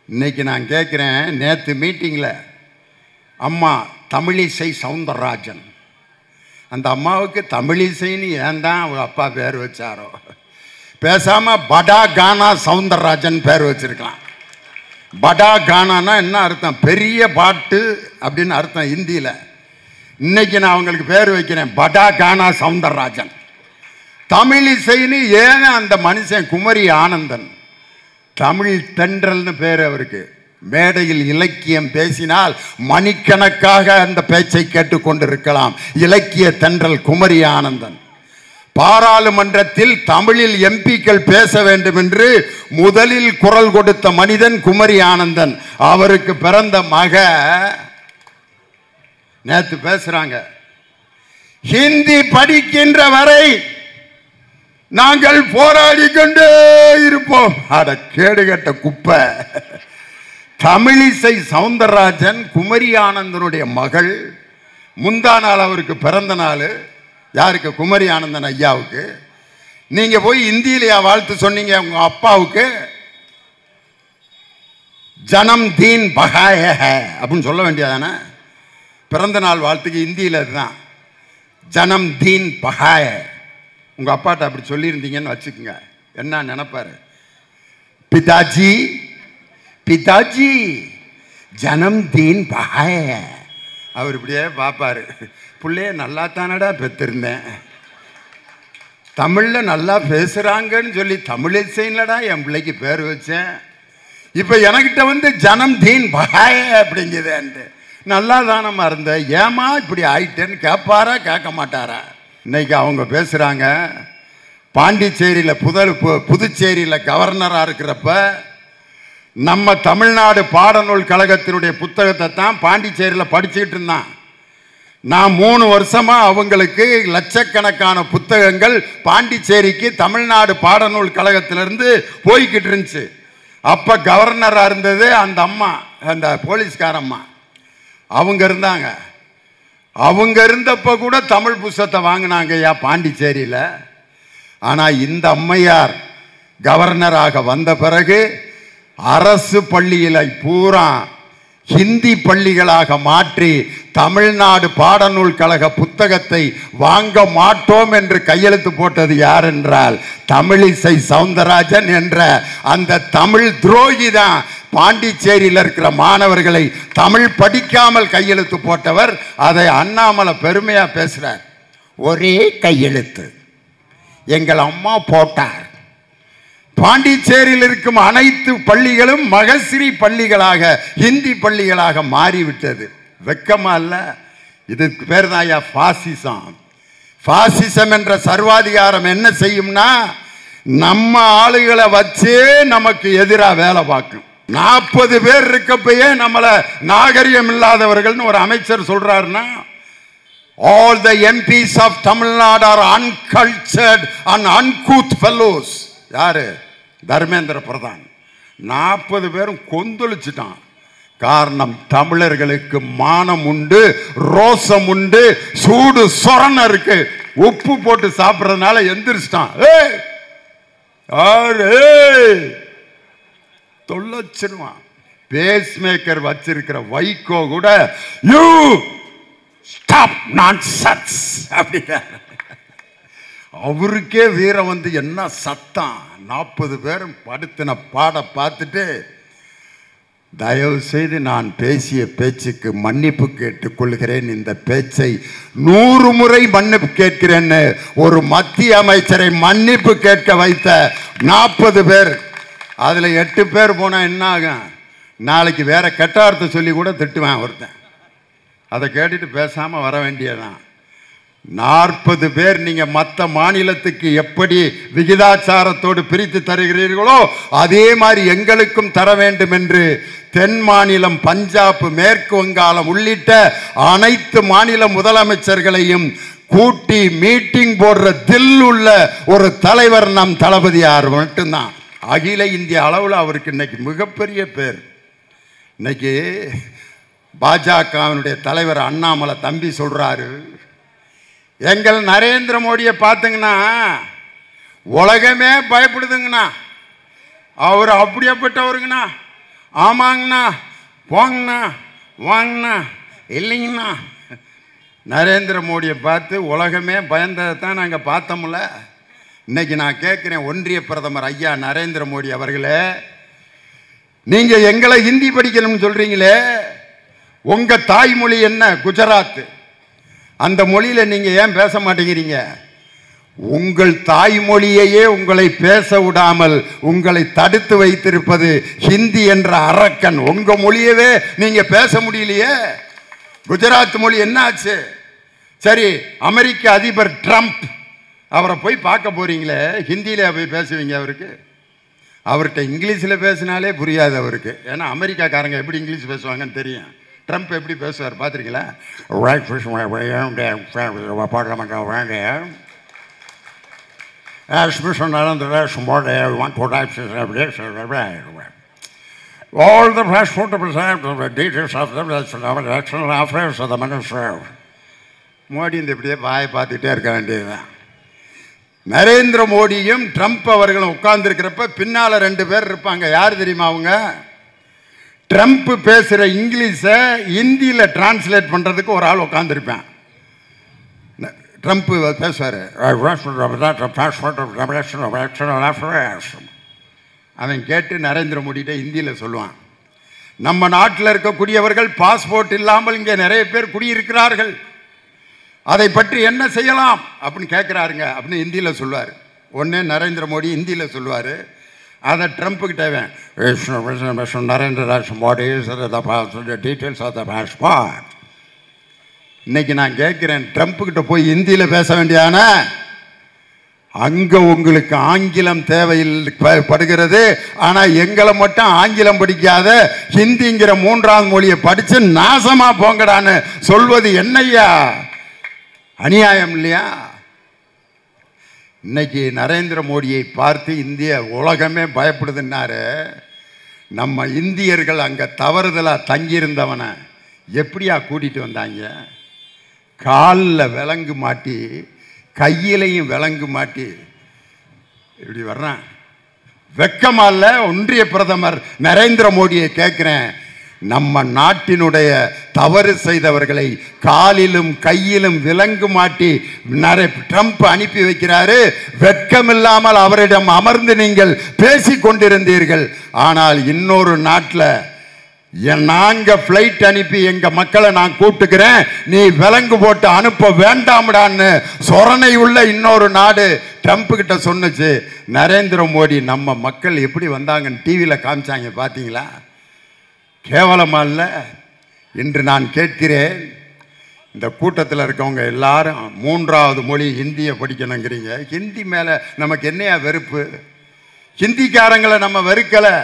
இன்னைக்கு நான் கேட்குறேன், நேற்று மீட்டிங்கில் அம்மா தமிழிசை சவுந்தரராஜன், அந்த அம்மாவுக்கு தமிழிசைன்னு ஏன் தான் அவங்க அப்பா பேர் வச்சாரோ? பேசாமல் படா கானா சவுந்தரராஜன் பேர் வச்சிருக்கலாம். படா கானானா என்ன அர்த்தம்? பெரிய பாட்டு அப்படின்னு அர்த்தம் ஹிந்தியில். இன்னைக்கு நான் அவங்களுக்கு பேர் வைக்கிறேன் படா கானா சவுந்தரராஜன். தமிழிசைன்னு ஏன் அந்த மனுஷன் குமரி ஆனந்தன், தமிழ் தென்றல்னு பேர் அவருக்கு. மேடையில் இலக்கியம் பேசினால் மணிக்கணக்காக அந்த பேச்சை கேட்டுக்கொண்டிருக்கலாம். இலக்கிய தென்றல் குமரி ஆனந்தன். பாராளுமன்றத்தில் தமிழில் எம்பிக்கள் பேச வேண்டும் என்று முதலில் குரல் கொடுத்த மனிதன் குமரி ஆனந்தன். அவருக்கு பிறந்த மக நேத்து பேசுறாங்க, ஹிந்தி படிக்கின்ற வரை நாங்கள் போராடி கொண்டே இருப்போம். அட கேடுகட்ட குப்பை. தமிழிசை சவுந்தரராஜன் குமரி ஆனந்தனுடைய மகள். முந்தா நாள் அவருக்கு பிறந்த நாள். யாருக்கு? குமரி ஆனந்தன் ஐயாவுக்கு. நீங்க போய் இந்தியிலையா வாழ்த்து சொன்னீங்க உங்க அப்பாவுக்கு? ஜனம் தீன் பகாய அப்படின்னு சொல்ல வேண்டியதானே? பிறந்த நாள் வாழ்த்துக்கு இந்தியில் அதுதான், ஜனம் தீன் பகாய. உங்க அப்பாட்ட அப்படி சொல்லியிருந்தீங்கன்னு வச்சுக்கோங்க, என்ன நினைப்பாரு? பிதாஜி பிதாஜி ஜனம் தீன் பகாய. அவர் இப்படியே பார்ப்பாரு, பிள்ளைய நல்லா தானடா பெற்றிருந்தேன், தமிழில் நல்லா பேசுகிறாங்கன்னு சொல்லி தமிழிசைன்லடா என் பிள்ளைக்கு பேர் வச்சேன், இப்போ எனக்கிட்ட வந்து ஜனம் தீன் பகாய அப்படிங்குதுன்ட்டு. நல்லா தானம்மா இருந்த, ஏமா இப்படி ஆயிட்டேன்னு கேட்பாரா கேட்க மாட்டாரா? இன்னைக்கு அவங்க பேசுகிறாங்க. பாண்டிச்சேரியில் புதுச்சேரியில் கவர்னராக இருக்கிறப்ப நம்ம தமிழ்நாடு பாடநூல் கழகத்தினுடைய புத்தகத்தை தான் பாண்டிச்சேரியில் படிச்சுக்கிட்டு இருந்தான். நான் 3 வருஷமாக அவங்களுக்கு லட்சக்கணக்கான புத்தகங்கள் பாண்டிச்சேரிக்கு தமிழ்நாடு பாடநூல் கழகத்திலிருந்து போய்கிட்டு இருந்துச்சு. அப்போ கவர்னராக இருந்தது அந்த அம்மா, அந்த போலீஸ்காரம்மா. அவங்க இருந்தாங்க. அவங்க இருந்தப்போ கூட தமிழ் புத்தகத்தை வாங்கினாங்க ஐயா பாண்டிச்சேரியில். ஆனால் இந்த அம்மையார் கவர்னராக வந்த பிறகு அரசு பள்ளிகளை பூரா ஹிந்தி பள்ளிகளாக மாற்றி தமிழ்நாடு பாடநூல் கழக புத்தகத்தை வாங்க மாட்டோம் என்று கையெழுத்து போட்டது யார் என்றால் தமிழிசை சவுந்தரராஜன் என்ற அந்த தமிழ் துரோகி தான். பாண்டிச்சேரியில் இருக்கிற மாணவர்களை தமிழ் படிக்காமல் கையெழுத்து போட்டவர். அதை அண்ணாமலை பெருமையா பேசுறார். ஒரே கையெழுத்து எங்கள் அம்மா போட்டார். பாண்டிச்சேரியில் இருக்கும் அனைத்து பள்ளிகளும் மகசிரி பள்ளிகளாக, ஹிந்தி பள்ளிகளாக மாறிவிட்டது. வெக்கமா இல்ல? இதுக்கு பேர் தான் ஐயா பாசிசம். பாசிசம் என்ற சர்வாதிகாரம் என்ன செய்யும்னா, நம்ம ஆளுகளை வச்சே நமக்கு எதிராக வேலை பார்க்கும். 40 பேர் இருக்கப்பயே நம்மள நாகரிகம் இல்லாதவர்கள்னு ஒரு அமைச்சர் சொல்றாருன்னா, all the MPs of Tamil Nadu are uncultured and uncouth fellows. யாரு? தர்மேந்திர பிரதான். 40 பேரும் கொந்தளிச்சுட்டான். காரணம், தமிழர்களுக்கு மானம் உண்டு, ரோசம் உண்டு, சூடு சொரண இருக்கு. உப்பு போட்டு சாப்பிட்றதுனால எந்திரிச்சிட்டான். தொல்லச்சிருவான். பேஸ் மேக்கர் வச்சிருக்கிற வைகோ கூட யூ ஸ்டாப் நான்சென்ஸ் அப்படின்னா அவருக்கே வீரம் வந்து என்ன சத்தம். 40 பேரும் படுத்தின பாட பார்த்துட்டு, தயவு செய்து நான் பேசிய பேச்சுக்கு மன்னிப்பு கேட்டுக்கொள்கிறேன், இந்த பேச்சை 100 முறை மன்னிப்பு கேட்கிறேன்னு ஒரு மத்திய அமைச்சரை மன்னிப்பு கேட்க வைத்த 40 பேர். அதில் 8 பேர் போனால் என்ன ஆகும்? நாளைக்கு வேற கெட்டார்த்த சொல்லி கூட திட்டுவேன் ஒருத்தன். அதை கேட்டுட்டு பேசாமல் வர வேண்டியதான். 40 பேர் நீங்க மற்ற மாநிலத்துக்கு எப்படி விகிதாச்சாரத்தோடு பிரித்து தருகிறீர்களோ அதே மாதிரி எங்களுக்கும் தர வேண்டும் என்று தென் மாநிலம், பஞ்சாப், மேற்கு வங்காளம் உள்ளிட்ட அனைத்து மாநில முதலமைச்சர்களையும் கூட்டி மீட்டிங் போடுற தில் உள்ள ஒரு தலைவர் நம் தளபதியார் மட்டும்தான். அகில இந்திய அளவில் அவருக்கு இன்னைக்கு மிகப்பெரிய பேர். இன்னைக்கு பாஜகவினுடைய தலைவர் அண்ணாமலை தம்பி சொல்றாரு, எங்கள் நரேந்திர மோடியை பார்த்துங்கண்ணா உலகமே பயப்படுதுங்கண்ணா, அவர் அப்படியேப்பட்டவருங்கண்ணா, ஆமாங்கண்ணா, போங்கண்ணா, வாங்கண்ணா, இல்லைங்கண்ணா. நரேந்திர மோடியை பார்த்து உலகமே பயந்ததை தான் நாங்கள் பார்த்தோம்ல. இன்னைக்கு நான் கேட்குறேன், ஒன்றிய பிரதமர் ஐயா நரேந்திர மோடி அவர்களே, நீங்கள் எங்களை ஹிந்தி படிக்கணும்னு சொல்கிறீங்களே, உங்கள் தாய்மொழி என்ன? குஜராத். அந்த மொழியில் நீங்கள் ஏன் பேச மாட்டேங்கிறீங்க? உங்கள் தாய்மொழியையே உங்களை பேச விடாமல் உங்களை தடுத்து வைத்திருப்பது ஹிந்தி என்ற அரக்கன். உங்கள் மொழியவே நீங்கள் பேச முடியலையே. குஜராத் மொழி என்ன ஆச்சு? சரி, அமெரிக்க அதிபர் ட்ரம்ப், அவரை போய் பார்க்க போறீங்களே, ஹிந்தியில போய் பேசுவீங்க? அவர்கிட்ட இங்கிலீஷில் பேசினாலே புரியாது அவருக்கு. ஏன்னா அமெரிக்காக்காரங்க எப்படி இங்கிலீஷ் பேசுவாங்கன்னு தெரியும். ட்ரம்ப் எப்படி பேசுவார் பார்த்துருக்கீங்களா? All the passport representatives, the details of them, that's the external affairs of the minister. Modi இந்த இப்படியே வாயை பார்த்துட்டே இருக்க வேண்டியதுதான். நரேந்திர மோடியும் ட்ரம்ப் அவர்களும் உட்கார்ந்துருக்கிறப்ப பின்னால் 2 பேர் இருப்பாங்க. யார் தெரியுமா அவங்க? ட்ரம்ப் பேசுகிற இங்கிலீஷை ஹிந்தியில் டிரான்ஸ்லேட் பண்ணுறதுக்கு ஒரு ஆள் உட்காந்துருப்பேன். ட்ரம்ப் பேசுவார், அவன் கேட்டு நரேந்திர மோடிகிட்ட ஹிந்தியில் சொல்லுவான். நம்ம நாட்டில் இருக்கக்கூடியவர்கள் பாஸ்போர்ட் இல்லாமல் இங்கே நிறைய பேர் குடியிருக்கிறார்கள், அதை பற்றி என்ன செய்யலாம் அப்படின்னு கேட்குறாருங்க அப்படின்னு ஹிந்தியில் சொல்லுவார். ஒன்று நரேந்திர மோடி ஹிந்தியில் சொல்லுவார், அதை ட்ரம்ப்புக்கிட்ட Narendra Modi details of the passport. இன்னைக்கு நான் கேட்குறேன், ட்ரம்ப்புக்கிட்ட போய் ஹிந்தியில் பேச வேண்டியானா? அங்கே உங்களுக்கு ஆங்கிலம் தேவைப்படுகிறது. ஆனால் எங்களை மட்டும் ஆங்கிலம் படிக்காத ஹிந்திங்கிற 3ஆவது மொழியை படித்து நாசமாக போங்கடான்னு சொல்வது என்னையா? அநியாயம் இல்லையா? இன்னைக்கு நரேந்திர மோடியை பார்த்து இந்திய உலகமே பயப்படுதுன்னாரு. நம்ம இந்தியர்கள் அங்கே தவறுதலாக தங்கியிருந்தவனை எப்படியா கூட்டிகிட்டு வந்தாங்க? காலில் விலங்கு மாட்டி, கையிலையும் விலங்கு மாட்டி இப்படி வர்றான். வெக்கமால ஒன்றிய பிரதமர் நரேந்திர மோடியை கேட்குறேன், நம்ம நாட்டினுடைய தவறு செய்தவர்களை காலிலும் கையிலும் விலங்கு மாட்டி ட்ரம்ப் அனுப்பி வைக்கிறாரு. வெட்கமில்லாமல் அவரிடம் அமர்ந்து நீங்கள் பேசிக் கொண்டிருந்தீர்கள். ஆனால் இன்னொரு நாட்டில் நாங்க பிளைட் அனுப்பி எங்க மக்களை நான் கூட்டுக்கிறேன், நீ விலங்கு போட்டு அனுப்ப வேண்டாம்டான்னு சொரணை உள்ள இன்னொரு நாடு ட்ரம்ப் கிட்ட சொன்னுச்சு. நரேந்திர மோடி நம்ம மக்கள் எப்படி வந்தாங்கன்னு டிவியில் காமிச்சாங்க, பார்த்தீங்களா? கேவலமா இல்லை? இன்று நான் கேட்கிறேன், இந்த கூட்டத்தில் இருக்கவங்க எல்லாரும் 3ஆவது மொழி ஹிந்தியை படிக்கணுங்கிறீங்க. ஹிந்தி மேலே நமக்கு என்னையா வெறுப்பு? ஹிந்திக்காரங்களை நம்ம வெறுக்கலை,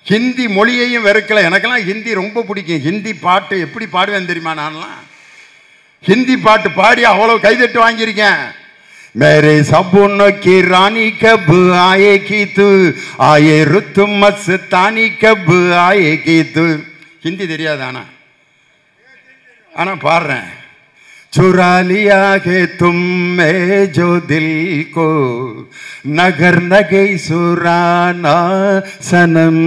ஹிந்தி மொழியையும் வெறுக்கலை. எனக்கெல்லாம் ஹிந்தி ரொம்ப பிடிக்கும். ஹிந்தி பாட்டு எப்படி பாடுவேன் தெரியுமா? நான்லாம் ஹிந்தி பாட்டு பாடி அவ்வளோ கைதட்டு வாங்கியிருக்கேன். मेरे सपनों की रानी कब आएगी तू, आए रुत मस्तानी कब आएगी तू. ஹிந்தி தெரியாது, ஆனா பாடுறேன். चुरा लिया है तुमने जो दिल को, नगर नगे सुराना सनम.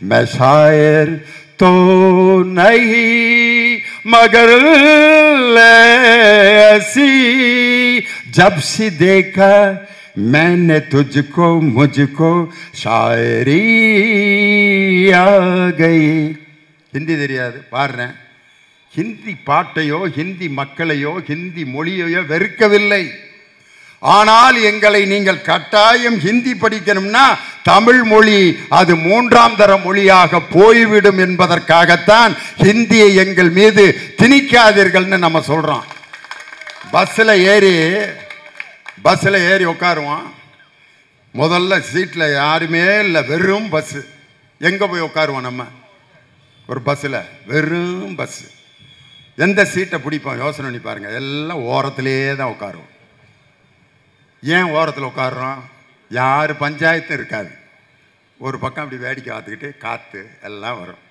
मैं शायर तो नहीं मगर ऐसी जब से देखा मैंने तुझको मुझको शायरी आ गई. ஹிந்தி தெரியாது, பாடுறேன். ஹிந்தி பாட்டையோ ஹிந்தி மக்களையோ ஹிந்தி மொழியையோ வெறுக்கவில்லை. ஆனால் எங்களை நீங்கள் கட்டாயம் ஹிந்தி படிக்கணும்னா தமிழ் மொழி அது 3ஆம் தர மொழியாக போய்விடும் என்பதற்காகத்தான் ஹிந்தியை எங்கள் மீது திணிக்காதீர்கள்னு நம்ம சொல்றோம். பஸ்ஸில் ஏறி உட்காருவோம். முதல்ல சீட்டில் யாருமே இல்லை, வெறும் பஸ்ஸு. எங்கே போய் உட்காருவோம் நம்ம? ஒரு பஸ்ஸில் வெறும் பஸ்ஸு. எந்த சீட்டை பிடிப்போம்? யோசனை பண்ணி பாருங்க. எல்லாம் ஓரத்திலே தான் உட்காருவோம். ஏன் ஓரத்தில் உட்காடுறோம்? யார் பஞ்சாயத்தும் இருக்காது. ஒரு பக்கம் அப்படி வேடிக்கை பார்த்துக்கிட்டு காற்று எல்லாம் வரும்.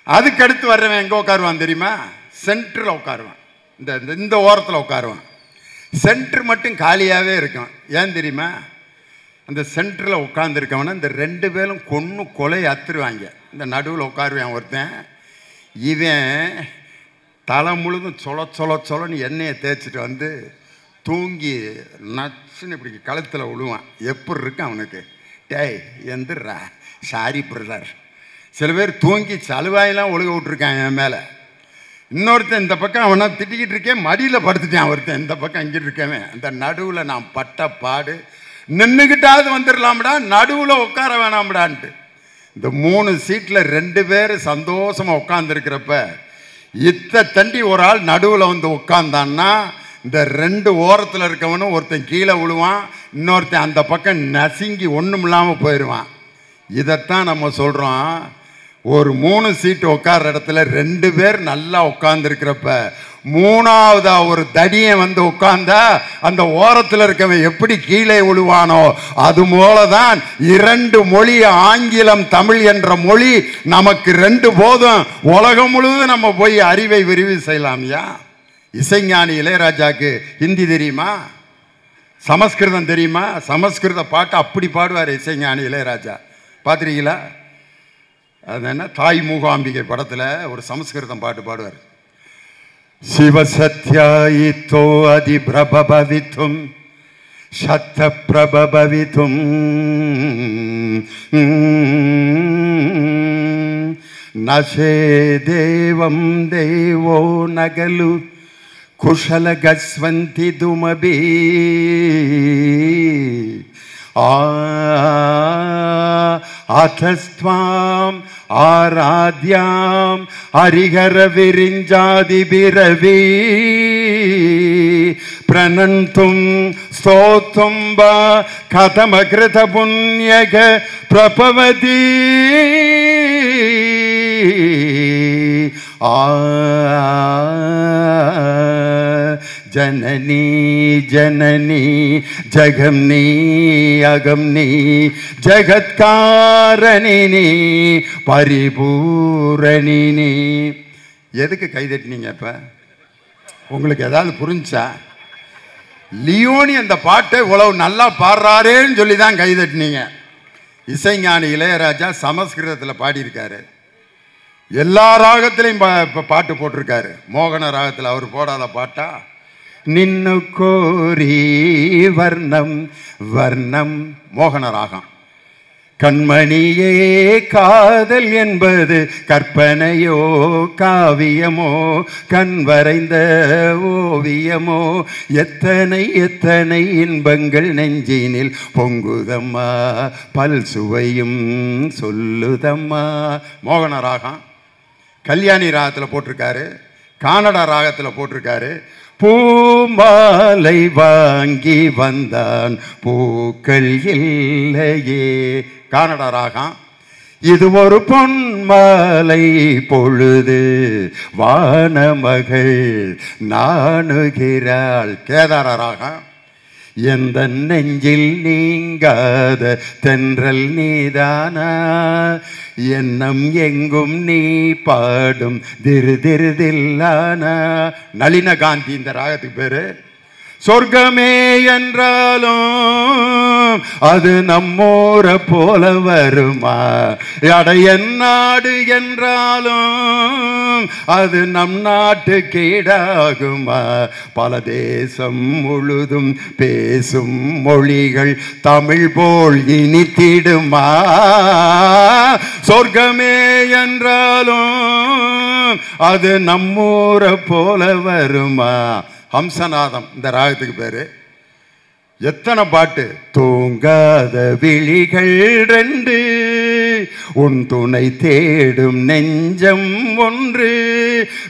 அதுக்கடுத்து வர்றவன் எங்கே உட்காருவான் தெரியுமா? சென்டரில் உட்காருவான். இந்த ஓரத்தில் உட்காருவான். சென்டர் மட்டும் காலியாகவே இருக்கும். ஏன் தெரியுமா? அந்த சென்டரில் உட்காந்துருக்கவன இந்த 2 பேரும் கொலை அத்துருவாங்க. இந்த நடுவில் உட்காருவான் ஒருத்தன். இவன் தலை முழுதும் சொலன்னு எண்ணெயை தேய்ச்சிட்டு வந்து தூங்கி நச்சுன்னு இப்படி கழுத்தில் விழுவான். எப்படி இருக்கு அவனுக்கு? டேய் எந்திரா, சாரி பிரதர். சில பேர் தூங்கி சலுவாயெல்லாம் ஒழுக விட்டுருக்கான் என் மேலே. இன்னொருத்தன் இந்த பக்கம் அவனை திட்டிக்கிட்டு இருக்கேன், மடியில் படுத்துட்டான் ஒருத்தன் இந்த பக்கம் அங்கிட்டு இருக்கவன். அந்த நடுவில் நான் பட்ட பாடு. நின்றுக்கிட்டாவது வந்துடலாம்டா, நடுவில் உட்கார வேணாம்டான்ட்டு. இந்த 3 சீட்டில் 2 பேர் சந்தோஷமாக உட்காந்துருக்கிறப்ப தண்டி ஒரு ஆள் நடுவில் வந்து உட்காந்தான்னா இந்த 2 ஓரத்தில் இருக்கவனும் ஒருத்தன் கீழே விழுவான், இன்னொருத்தன் அந்த பக்கம் நசுங்கி ஒன்றும் இல்லாமல் போயிடுவான். இதைத்தான் நம்ம சொல்கிறோம். ஒரு 3 சீட்டு உட்கார்ற இடத்துல 2 பேர் நல்லா உட்கார்ந்துருக்கிறப்ப 3ஆவதா ஒரு தடியை வந்து உட்கார்ந்தா அந்த ஓரத்தில் இருக்கவன் எப்படி கீழே விழுவானோ அது போலதான் 2 மொழி, ஆங்கிலம் தமிழ் என்ற மொழி நமக்கு 2 போதும். உலகம் முழுவதும் நம்ம போய் அறிவை விரிவு செய்யலாம்யா. இசைஞானி இளையராஜாக்கு ஹிந்தி தெரியுமா, சமஸ்கிருதம் தெரியுமா? சமஸ்கிருத பாட்டு அப்படி பாடுவார் இசைஞானி இளையராஜா. பார்த்துருக்கீங்களா? அது என்ன, தாய் மூகாம்பிகை படத்தில் ஒரு சமஸ்கிருதம் பாட்டு பாடுவார். சிவசத்யாயித்தோ அதிபிரபவித்தும் சத்த பிரபவித்தும் நசே தேவம் தேவோ நகலு குஷல கஸ்வந்தி துமபி ஆதஸ்வாம் ஆராத்யாம் ஹரிஹர விரிஞ்சாதி பிரவி பிரணந்தும் ஸ்தோத்தும் வா கதமகிருத புண்ணியக பிரபவதி जननी जननी जगमनी अगमनी जगत्कारणिनी பரிபூரணினி. எதுக்கு கைதட்டினீங்க? இப்ப உங்களுக்கு ஏதாவது புரிஞ்சா? லியோனி அந்த பாட்டை இவ்வளவு நல்லா பாடுறாரேன்னு சொல்லி தான் கைதட்டினீங்க. இசைஞானி இளையராஜா சமஸ்கிருதத்தில் பாடியிருக்காரு. எல்லா ராகத்திலையும் பாட்டு போட்டிருக்காரு. மோகன ராகத்தில் அவர் போடாத பாட்டா? நின்னு கோரி வர்ணம் வர்ணம் மோகன ராகம். கண்மணியே காதல் என்பது கற்பனையோ காவியமோ கண் வரைந்த ஓவியமோ எத்தனை எத்தனை இன்பங்கள் நெஞ்சினில் பொங்குதம்மா பல் சுவையும் சொல்லுதம்மா. மோகன ராகம். கல்யாணி ராகத்தில் போட்டிருக்காரு, கானடா ராகத்தில் போட்டிருக்காரு. பூமாலை வாங்கி வந்தான் பூக்கள் இல்லையே, கானடா ராகம். இது ஒரு பொன்மாலை பொழுது வானமகள் நாணுகிறாள், கேதார ராகம். எந்த நெஞ்சில் நீங்காத தென்றல் நீதானா, எண்ணம் எங்கும் நீ பாடும் திரு திருதில்லானா. நளின காந்தி இந்த ராகத்துக்கு பேரு. சொர்க்கமே என்றாலும் அது நம்மூரை போல வருமா, என் நாடு என்றாலும் அது நம் நாட்டு கீடாகுமா. பல தேசம் முழுதும் பேசும் மொழிகள் தமிழ் போல் இனித்திடுமா. சொர்க்கமே என்றாலும் அது நம்மூரை போல வருமா. ஹம்சநாதம் இந்த ராகத்துக்கு பேரு. எத்தனை பாட்டு. தூங்காத விழிகள் 2 உன் துணை தேடும் நெஞ்சம் 1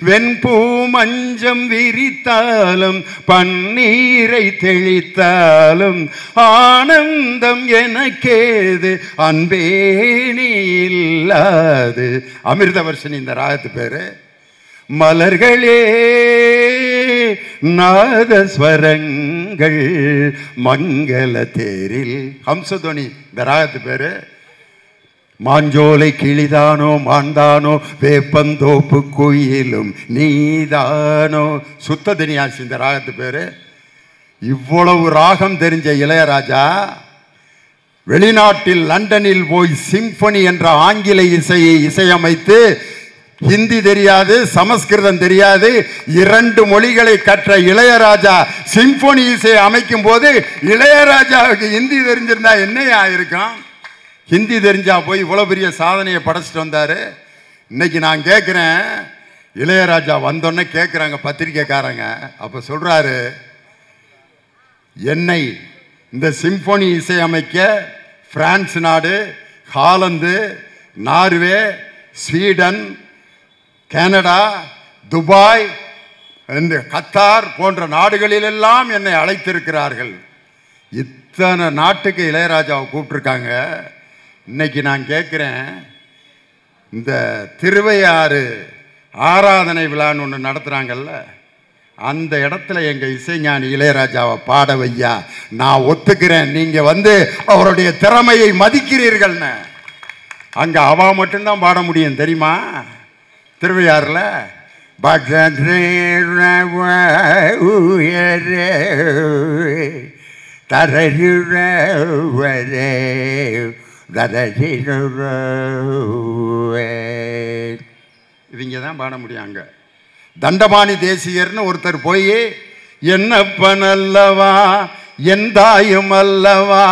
வெண்பூ மஞ்சம் விரித்தாலும் பன்னீரை தெளித்தாலும் ஆனந்தம் எனக்கேது அன்பே நீ இல்லாது. அமிர்தவர்ஷினி இந்த ராகத்து பேரு. மலர்களே நாதஸ்வரங்கள் மங்கள தேரில், ஹம்சதுவனி இந்த ராகத்து பேரு. மாஞ்சோலை கிளிதானோ மாண்டானோ வேப்பந்தோப்பு குயிலும் நீதானோ, சுத்த தினியாசி இந்த ராகத்து பேரு. இவ்வளவு ராகம் தெரிஞ்ச இளையராஜா வெளிநாட்டில் லண்டனில் போய் சிம்பனி என்ற ஆங்கில இசையை இசையமைத்து, ஹிந்தி தெரியாது, சமஸ்கிருதம் தெரியாது, 2 மொழிகளை கற்ற இளையராஜா சிம்பனி இசையை அமைக்கும் போது இளையராஜாவுக்கு ஹிந்தி தெரிஞ்சிருந்தா என்னையா இருக்கும்? ஹிந்தி தெரிஞ்சா போய் இவ்வளவு பெரிய சாதனையை படைச்சிட்டு வந்தாரு. இன்னைக்கு நான் கேட்கிறேன், இளையராஜா வந்தோன்னே கேட்குறாங்க பத்திரிக்கைக்காரங்க. அப்போ சொல்றாரு, என்னை இந்த சிம்பனி இசையமைக்க பிரான்ஸ் நாடு, Holland, Norway, Sweden, Canada, Dubai, Qatar போன்ற நாடுகளிலெல்லாம் என்னை அழைத்திருக்கிறார்கள். இத்தனை நாட்டுக்கு இளையராஜாவை கூப்பிட்டுருக்காங்க. இன்னைக்கு நான் கேட்குறேன், இந்த திருவையாறு ஆராதனை விழான்னு ஒன்று நடத்துகிறாங்கல்ல, அந்த இடத்துல எங்கள் இசைஞானி இளையராஜாவை பாட வையா, நான் ஒத்துக்கிறேன், நீங்கள் வந்து அவருடைய திறமையை மதிக்கிறீர்கள்னு. அங்கே அவா மட்டும்தான் பாட முடியும் தெரியுமா? திருவையாறில் இவங்க தான் பாட முடியும். அங்கே தண்டபாணி தேசிகர்னு ஒருத்தர் போய், என்னப்பன் அல்லவா என் தாயும் அல்லவா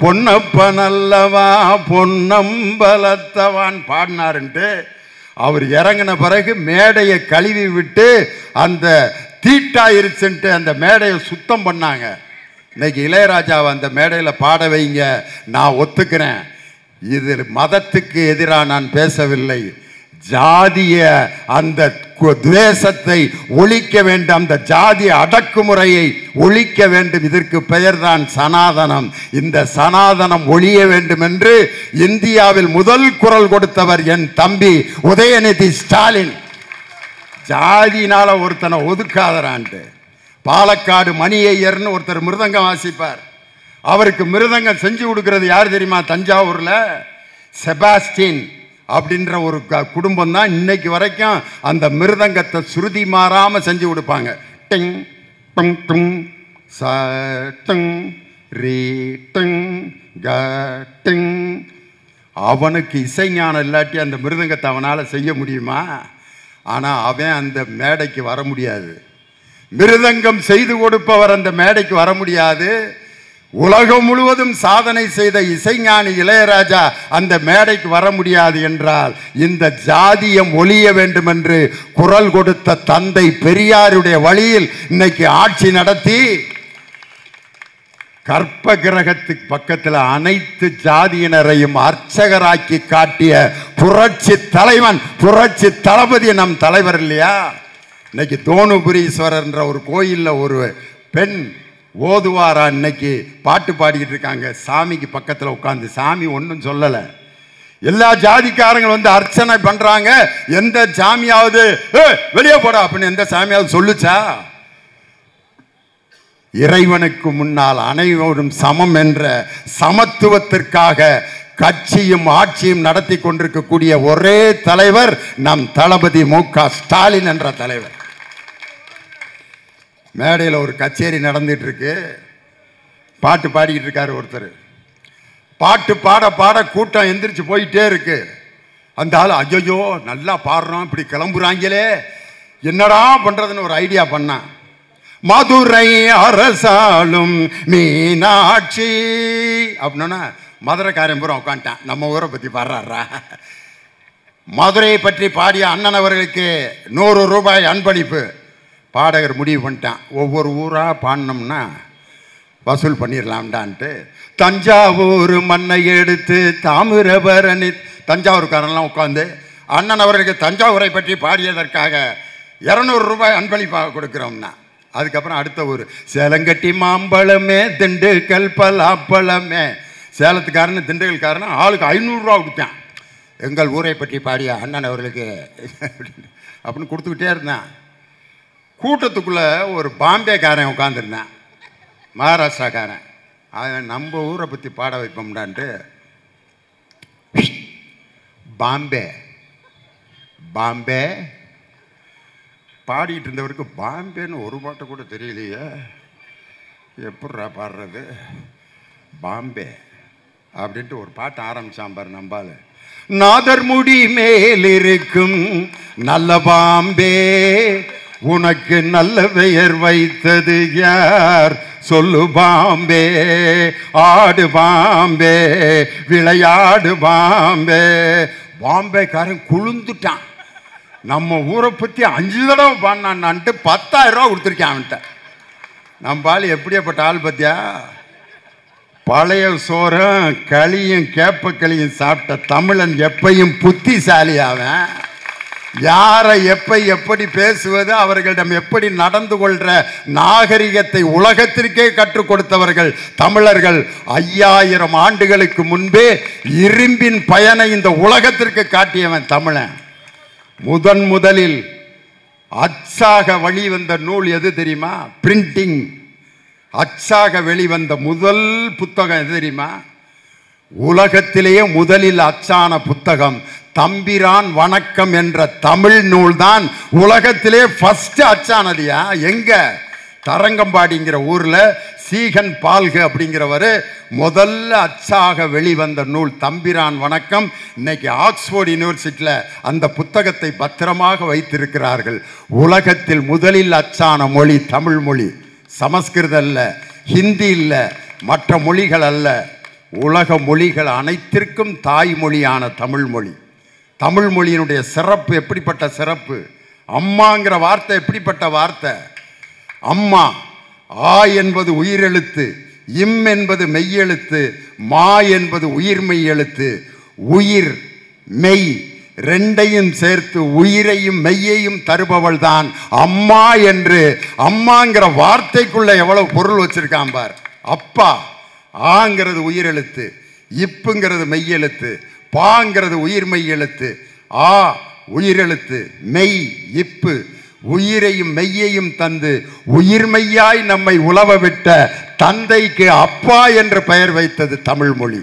பொன்னப்பன் அல்லவா பொன்னம்பலத்தவான் பாடினாருன்ட்டு அவர் இறங்கின பிறகு மேடையை கழுவி விட்டு அந்த தீட்டாயிருச்சுன்ட்டு அந்த மேடையை சுத்தம் பண்ணாங்க. இன்னைக்கு இளையராஜாவை அந்த மேடையில் பாட வைங்க, நான் ஒத்துக்கிறேன். இது மதத்துக்கு எதிராக நான் பேசவில்லை. ஜாதிய அந்த துவேஷத்தை ஒழிக்க வேண்டும், அந்த ஜாதிய அடக்குமுறையை ஒழிக்க வேண்டும். இதற்கு பெயர்தான் சனாதனம். இந்த சனாதனம் ஒழிய வேண்டும் என்று இந்தியாவில் முதல் குரல் கொடுத்தவர் என் தம்பி உதயநிதி ஸ்டாலின். ஜாதியினால ஒருத்தனை ஒதுக்காதரான்ட்டு. பாலக்காடு மணி ஐயர்னு ஒருத்தர் மிருதங்கம் வாசிப்பார். அவருக்கு மிருதங்கம் செஞ்சு கொடுக்கறது யார் தெரியுமா? தஞ்சாவூர்ல செபாஸ்டின் அப்படின்ற ஒரு குடும்பம் தான் இன்னைக்கு வரைக்கும் அந்த மிருதங்கத்தை சுருதி மாறாம செஞ்சு கொடுப்பாங்க. டிங் டங் டங் ச டங் ரீ டங் க டிங். அவனுக்கு இசைஞானம் இல்லாட்டி அந்த மிருதங்கத்தை அவனால் செய்ய முடியுமா? ஆனால் அவன் அந்த மேடைக்கு வர முடியாது. மிருதங்கம் செய்து கொடுப்பவர் அந்த மேடைக்கு வர முடியாது. உலகம் முழுவதும் சாதனை செய்த இசைஞானி இளையராஜா அந்த மேடைக்கு வர முடியாது என்றால், இந்த ஜாதியம் ஒழிய வேண்டும் என்று குரல் கொடுத்த தந்தை பெரியாருடைய வழியில் இன்னைக்கு ஆட்சி நடத்தி கற்ப கிரகத்துக்கு பக்கத்தில் அனைத்து ஜாதியினரையும் அர்ச்சகராக்கி காட்டிய புரட்சி தலைவன், புரட்சி தளபதி நம் தலைவர் இல்லையா? இன்னைக்கு தோணுபுரீஸ்வரர்ன்ற ஒரு கோயிலில் ஒரு பெண் ஓதுவாரா இன்னைக்கு பாட்டு பாடிக்கிட்டு இருக்காங்க. சாமிக்கு பக்கத்தில் உட்காந்து, சாமி ஒன்றும் சொல்லலை. எல்லா ஜாதிக்காரங்களும் வந்து அர்ச்சனை பண்றாங்க. எந்த சாமியாவது வெளியே போடா அப்படின்னு எந்த சாமியாவது சொல்லுச்சா? இறைவனுக்கு முன்னால் அனைவரும் சமம் என்ற சமத்துவத்திற்காக கட்சியும் ஆட்சியும் நடத்தி கொண்டிருக்கக்கூடிய ஒரே தலைவர் நம் தளபதி மு.க. ஸ்டாலின் என்ற தலைவர். மேடையில் ஒரு கச்சேரி நடந்துட்டு இருக்கு. பாட்டு பாடிக்கிட்டு இருக்காரு ஒருத்தர். பாட்டு பாட பாட கூட்டம் எந்திரிச்சு போயிட்டே இருக்கு. அந்த ஆள் ஐயோ நல்லா பாடுறோம், இப்படி கிளம்புறாங்களே, என்னடா பண்றதுன்னு ஒரு ஐடியா பண்ணான். மதுரை அரசாளும் மீனாட்சி அப்படின்னா மதுரைக்காரன் பூரா உட்காந்துட்டான். நம்ம ஊரை பற்றி பாடுறாரா? மதுரையை பற்றி பாடிய அண்ணன் அவர்களுக்கு 100 ரூபாய் அன்பளிப்பு. பாடகர் முடிவு பண்ணிட்டான், ஒவ்வொரு ஊராக பாடினோம்னா வசூல் பண்ணிடலாம்டான்ட்டு தஞ்சாவூர் மண்ணை எடுத்து தாமிரபரணி, தஞ்சாவூர்காரெல்லாம் உட்காந்து அண்ணன் அவர்களுக்கு தஞ்சாவூரை பற்றி பாடியதற்காக 200 ரூபாய் அன்பளிப்பாக கொடுக்குறோம்னா. அதுக்கப்புறம் அடுத்த ஊர் சேலங்கட்டி மாம்பழமே திண்டுக்கல் பலாப்பழமே. சேலத்துக்காரன்னு திண்டுக்கல்காரன்னு ஆளுக்கு 500 ரூபா கொடுத்தான். எங்கள் ஊரை பற்றி பாடிய அண்ணன் அவர்களுக்கு அப்படின்னு கொடுத்துக்கிட்டே இருந்தான். கூட்டத்துக்குள்ளே ஒரு பாம்பேக்காரன் உட்காந்துருந்தான், மகாராஷ்டிராக்காரன். அவன் நம்ம ஊரை பற்றி பாட வைப்போம்டான்ட்டு பாம்பே பாம்பே பாடிட்டு இருந்தவருக்கு பாம்பேன்னு ஒரு பாட்டை கூட தெரியலையே, எப்பட்றா பாடுறது பாம்பே அப்படின்ட்டு ஒரு பாட்டு ஆரம்பிச்சான் பாரு நம்பால. நாதர் முடி மேலிருக்கும் நல்ல பாம்பே, உனக்கு நல்ல பெயர் வைத்தது யார் சொல்லு பாம்பே, ஆடு பாம்பே விளையாடு பாம்பே. பாம்பேக்காரன் குளுந்துட்டான். நம்ம ஊரை பற்றி 5 தடவை பாடினான்ட்டு 10,000 ரூபா கொடுத்துருக்கேன் அவன்கிட்ட. நம்ம ஆள் எப்படியாப்பட்ட ஆள் பத்தியா? பழைய சோறும் களியும் கேப்பக்களியும் சாப்பிட்ட தமிழன் எப்பையும் புத்திசாலி. அவன் யாரை எப்படி பேசுவது, அவர்களிடம் எப்படி நடந்து கொள்ற நாகரிகத்தை உலகத்திற்கே கற்றுக் கொடுத்தவர்கள் தமிழர்கள். 5000 ஆண்டுகளுக்கு முன்பே இரும்பின் பயனை இந்த உலகத்திற்கு காட்டியவன் தமிழன். முதலில் அச்சாக வெளிவந்த நூல் எது தெரியுமா? பிரிண்டிங். அச்சாக வெளிவந்த முதல் புத்தகம் எது தெரியுமா? உலகத்திலேயே முதலில் அச்சான புத்தகம் தம்பிரான் வணக்கம் என்ற தமிழ் நூல் தான் உலகத்திலே ஃபர்ஸ்ட் அச்சானதியா. எங்க? தரங்கம்பாடிங்கிற ஊர்ல சீகன் பால்கு அப்படிங்கிறவர் முதல்ல அச்சாக வெளிவந்த நூல் தம்பிரான் வணக்கம். இன்னைக்கு ஆக்ஸ்போர்ட் யூனிவர்சிட்டியில் அந்த புத்தகத்தை பத்திரமாக வைத்திருக்கிறார்கள். உலகத்தில் முதலில் அச்சான மொழி தமிழ் மொழி. சமஸ்கிருதம் அல்ல, ஹிந்தி இல்லை, மற்ற மொழிகள் அல்ல. உலக மொழிகள் அனைத்திற்கும் தாய்மொழியான தமிழ் மொழி. தமிழ் மொழியினுடைய சிறப்பு எப்படிப்பட்ட சிறப்பு! அம்மாங்கிற வார்த்தை எப்படிப்பட்ட வார்த்தை! அம்மா. ஆ என்பது உயிரெழுத்து, இம் என்பது மெய்யெழுத்து, மா என்பது உயிர்மெய் எழுத்து. உயிர் மெய் ரெண்டையும் சேர்த்து உயிரையும் மெய்யையும் தருபவள் தான் அம்மா என்று. அம்மாங்கிற வார்த்தைக்குள்ள எவ்வளவு பொருள் வச்சிருக்கான் பார். அப்பா. ஆங்கிறது உயிரெழுத்து, இப்புங்கிறது மெய்யெழுத்து, பாங்கிறது உயிர்மெய் எழுத்து, ஆ உயிரெழுத்து, மெய் இப்பு. உயிரையும் மெய்யையும் தந்து உயிர்மெய்யாய் நம்மை உலவ விட்ட தந்தைக்கு அப்பா என்று பெயர் வைத்தது தமிழ் மொழி.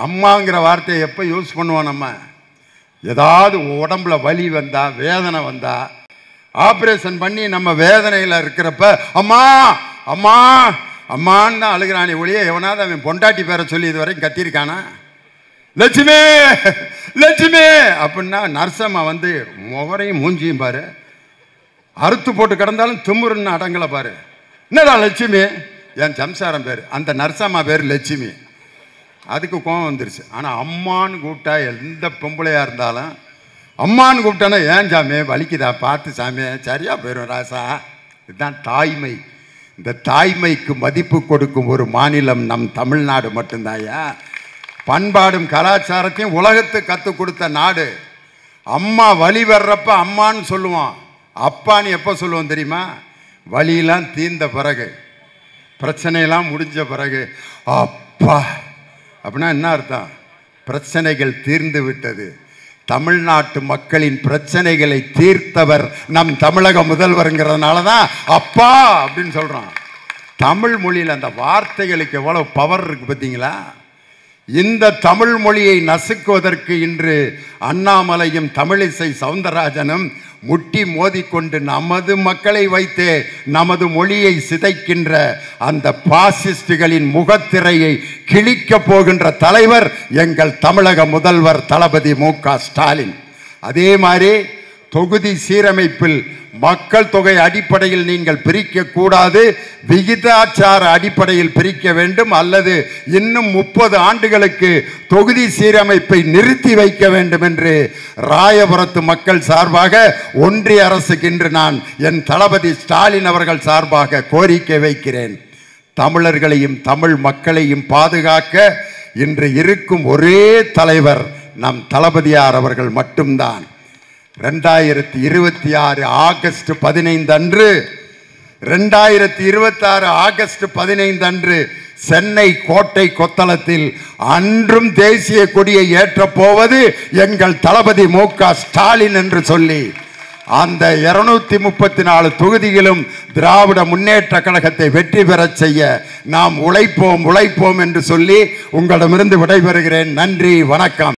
அம்மாங்கிற வார்த்தையை எப்போ யூஸ் பண்ணுவோம்? நம்ம ஏதாவது உடம்புல வலி வந்தா, வேதனை வந்தா, ஆப்ரேஷன் பண்ணி நம்ம வேதனையில் இருக்கிறப்ப அம்மா அம்மா அம்மான்னு தான் அழுகிறானே ஒழிய எவனாவது அவன் பொண்டாட்டி பேரை சொல்லி இது வரைக்கும் கத்திருக்கானா? லட்சுமி லட்சுமி அப்படின்னா நர்சம்மா வந்து முகரையும் மூஞ்சியும் பாரு, அறுத்து போட்டு கிடந்தாலும் திமுருன்னு அடங்கலை பாரு. என்னடா லட்சுமி? என் சம்சாரம் பேர், அந்த நர்சம்மா பேர் லட்சுமி. அதுக்கு கோபம் வந்துருச்சு. ஆனால் அம்மான்னு கூப்பிட்டா எந்த பொம்பளையாக இருந்தாலும் அம்மான்னு கூப்பிட்டானா, ஏன் சாமி வலிக்குதா பார்த்து சாமி சரியா போயிடும் ராசா. இதுதான் தாய்மை. இந்த தாய்மைக்கு மதிப்பு கொடுக்கும் ஒரு மாநிலம் நம் தமிழ்நாடு மட்டும்தாயா. பண்பாடும் கலாச்சாரத்தையும் உலகத்துக்கு கற்றுக் கொடுத்த நாடு. அம்மா வலி வர்றப்ப அம்மான்னு சொல்லுவோம். அப்பான்னு எப்போ சொல்லுவோம் தெரியுமா? வலியெல்லாம் தீர்ந்த பிறகு, பிரச்சனையெல்லாம் முடிஞ்ச பிறகு அப்பா அப்படின்னா என்ன அர்த்தம்? பிரச்சனைகள் தீர்ந்து விட்டது. தமிழ்நாட்டு மக்களின் பிரச்சனைகளை தீர்த்தவர் நம் தமிழக முதல்வருங்கிறதுனால தான் அப்பா அப்படின்னு சொல்கிறோம். தமிழ் மொழியில் அந்த வார்த்தைகளுக்கு எவ்வளோ பவர் இருக்குது பார்த்தீங்களா? இந்த தமிழ் மொழியை நசுக்குவதற்கு இன்று அண்ணாமலையும் தமிழிசை சவுந்தரராஜனும் முட்டி மோதிக்கொண்டு நமது மக்களை வைத்தே நமது மொழியை சிதைக்கின்ற அந்த பாசிஸ்டுகளின் முகத்திரையை கிழிக்க போகின்ற தலைவர் எங்கள் தமிழக முதல்வர் தளபதி மு.க. ஸ்டாலின். அதே மாதிரி தொகுதி சீரமைப்பில் மக்கள் தொகை அடிப்படையில் நீங்கள் பிரிக்க கூடாது, விகிதாச்சார அடிப்படையில் பிரிக்க வேண்டும், அல்லது இன்னும் 30 ஆண்டுகளுக்கு தொகுதி சீரமைப்பை நிறுத்தி வைக்க வேண்டும் என்று ராயபுரத்து மக்கள் சார்பாக ஒன்றிய அரசுக்கு இன்று நான் என் தளபதி ஸ்டாலின் அவர்கள் சார்பாக கோரிக்கை வைக்கிறேன். தமிழர்களையும் தமிழ் மக்களையும் பாதுகாக்க இன்று இருக்கும் ஒரே தலைவர் நம் தளபதியார் அவர்கள் மட்டும்தான். 2026 ஆகஸ்ட் 15 அன்று 2026 ஆகஸ்ட் 15 அன்று சென்னை கோட்டை கொத்தளத்தில் அன்றும் தேசிய கொடியை ஏற்றப் போவது எங்கள் தளபதி மு.க. ஸ்டாலின் என்று சொல்லி அந்த 234 தொகுதிகளும் திராவிட முன்னேற்ற கழகத்தை வெற்றி பெறச் செய்ய நாம் உழைப்போம் என்று சொல்லி உங்களிடமிருந்து விடைபெறுகிறேன். நன்றி, வணக்கம்.